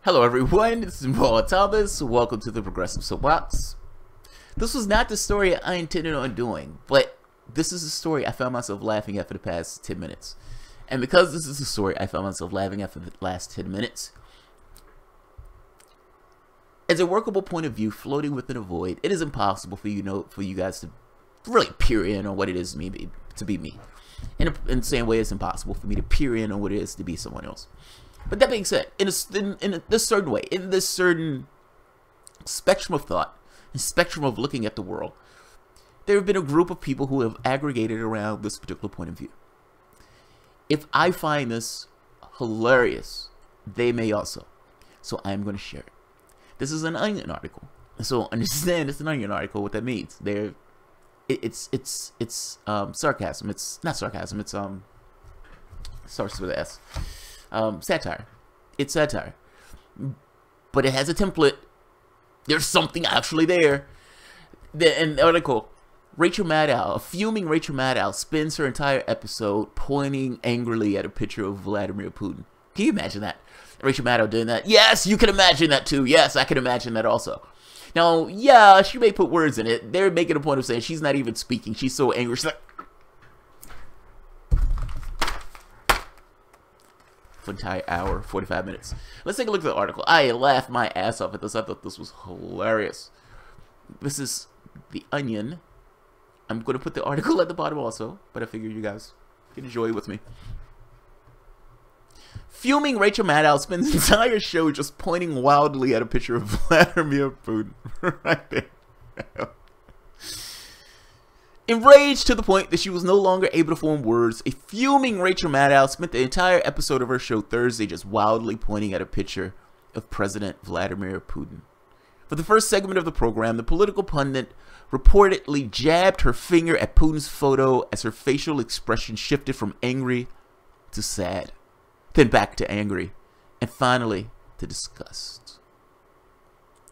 Hello everyone, this is Paul Thomas. Welcome to the Progressive Soapbox. This was not the story I intended on doing, but this is a story I found myself laughing at for the past 10 minutes. And because this is a story I found myself laughing at for the last 10 minutes, as a workable point of view floating within a void, it is impossible for you guys to really peer in on what it is to be me. In the same way, it's impossible for me to peer in on what it is to be someone else. But that being said, in this certain way, in this certain spectrum of thought, and spectrum of looking at the world, there have been a group of people who have aggregated around this particular point of view. If I find this hilarious, they may also. So I'm going to share it. This is an Onion article. So understand it's an Onion article, what that means. It's sarcasm. It's not sarcasm. It's starts with an S. Satire. It's satire. But it has a template. There's something actually there. In the article, Rachel Maddow, a fuming Rachel Maddow, spends her entire episode pointing angrily at a picture of Vladimir Putin. Can you imagine that? Rachel Maddow doing that? Yes, you can imagine that too. Yes, I can imagine that also. Now, yeah, she may put words in it. They're making a point of saying she's not even speaking. She's so angry. She's like, entire hour, 45 minutes. Let's take a look at the article. I laughed my ass off at this. I thought this was hilarious. This is the Onion. I'm going to put the article at the bottom also, but I figure you guys can enjoy it with me. Fuming Rachel Maddow spends the entire show just pointing wildly at a picture of Vladimir Putin. Right there. Enraged to the point that she was no longer able to form words, a fuming Rachel Maddow spent the entire episode of her show Thursday just wildly pointing at a picture of President Vladimir Putin. For the first segment of the program, the political pundit reportedly jabbed her finger at Putin's photo as her facial expression shifted from angry to sad, then back to angry, and finally to disgust.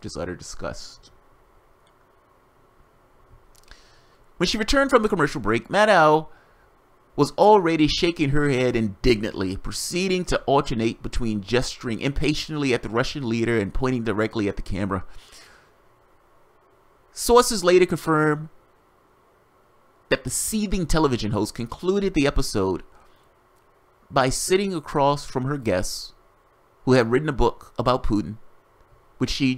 Just utter disgust. When she returned from the commercial break, Maddow was already shaking her head indignantly, proceeding to alternate between gesturing impatiently at the Russian leader and pointing directly at the camera. Sources later confirmed that the seething television host concluded the episode by sitting across from her guests, who had written a book about Putin, which she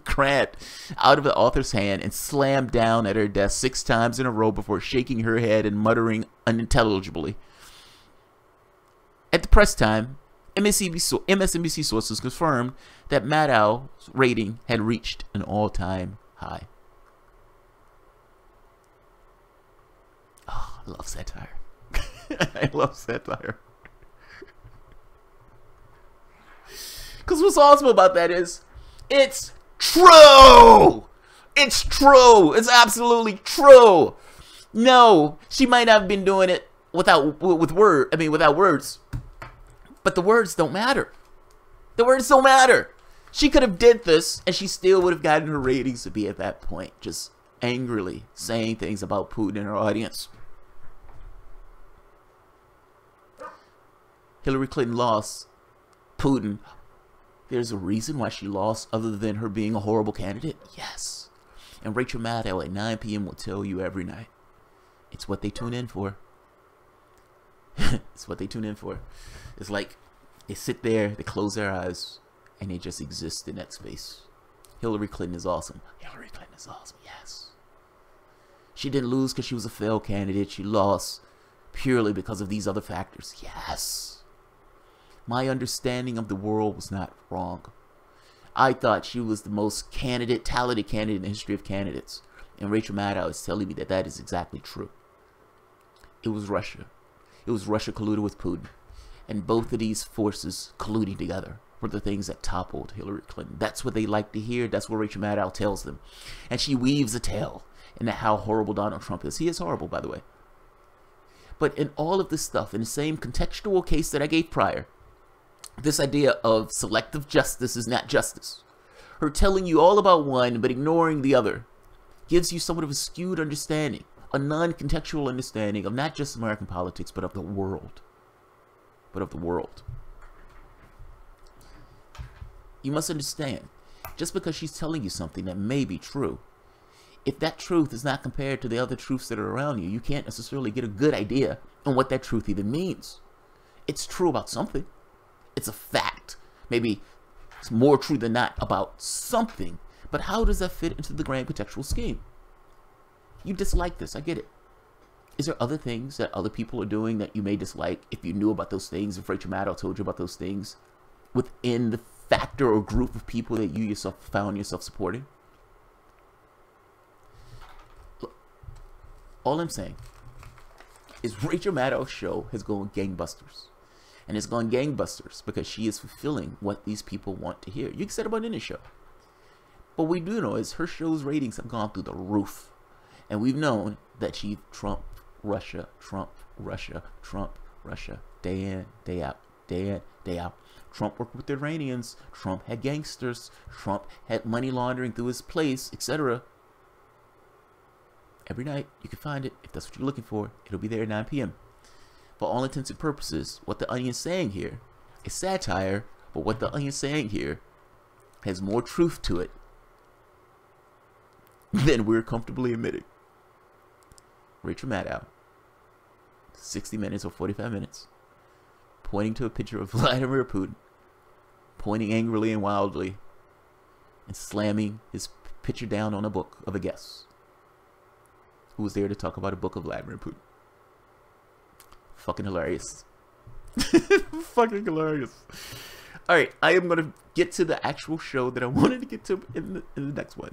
grabbed out of the author's hand and slammed down at her desk 6 times in a row before shaking her head and muttering unintelligibly. At the press time, MSNBC sources confirmed that Maddow's rating had reached an all-time high. Oh, I love satire. I love satire. Because what's awesome about that is, it's true! It's true! It's absolutely true! No, she might not have been doing it without words. But the words don't matter. The words don't matter. She could have did this, and she still would have gotten her ratings to be at that point. Just angrily saying things about Putin in her audience. Hillary Clinton lost. Putin. There's a reason why she lost other than her being a horrible candidate? Yes. And Rachel Maddow at 9 p.m. will tell you every night. It's what they tune in for. It's what they tune in for. It's like they sit there, they close their eyes, and they just exist in that space. Hillary Clinton is awesome. Hillary Clinton is awesome, yes. She didn't lose because she was a failed candidate. She lost purely because of these other factors. Yes. My understanding of the world was not wrong. I thought she was the most talented candidate in the history of candidates. And Rachel Maddow is telling me that that is exactly true. It was Russia. It was Russia colluded with Putin. And both of these forces colluding together were the things that toppled Hillary Clinton. That's what they like to hear. That's what Rachel Maddow tells them. And she weaves a tale into how horrible Donald Trump is. He is horrible, by the way. But in all of this stuff, in the same contextual case that I gave prior, this idea of selective justice is not justice. Her telling you all about one but ignoring the other gives you somewhat of a skewed understanding, a non-contextual understanding of not just American politics, but of the world. You must understand, just because she's telling you something that may be true, if that truth is not compared to the other truths that are around you, you can't necessarily get a good idea on what that truth even means. It's true about something. It's a fact. Maybe it's more true than not about something. But how does that fit into the grand contextual scheme? You dislike this. I get it. Is there other things that other people are doing that you may dislike if you knew about those things, if Rachel Maddow told you about those things within the factor or group of people that you yourself found yourself supporting? Look, all I'm saying is Rachel Maddow's show has gone gangbusters. And it's gone gangbusters because she is fulfilling what these people want to hear. You can say it about any show. But what we do know is her show's ratings have gone through the roof. And we've known that she Trump, Russia, Trump, Russia, Trump, Russia, day in, day out, day in, day out. Trump worked with the Iranians. Trump had gangsters. Trump had money laundering through his place, etc. Every night, you can find it. If that's what you're looking for, it'll be there at 9 p.m. For all intents and purposes, what the Onion's saying here is satire, but what the Onion's saying here has more truth to it than we're comfortably admitting. Rachel Maddow, 60 minutes or 45 minutes, pointing to a picture of Vladimir Putin, pointing angrily and wildly, and slamming his picture down on a book of a guest who was there to talk about a book of Vladimir Putin. Fucking hilarious. Fucking hilarious. Alright, I am going to get to the actual show that I wanted to get to in the next one.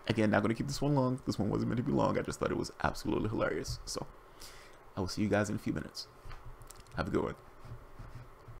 Again, not going to keep this one long. This one wasn't meant to be long. I just thought it was absolutely hilarious. So, I will see you guys in a few minutes. Have a good one.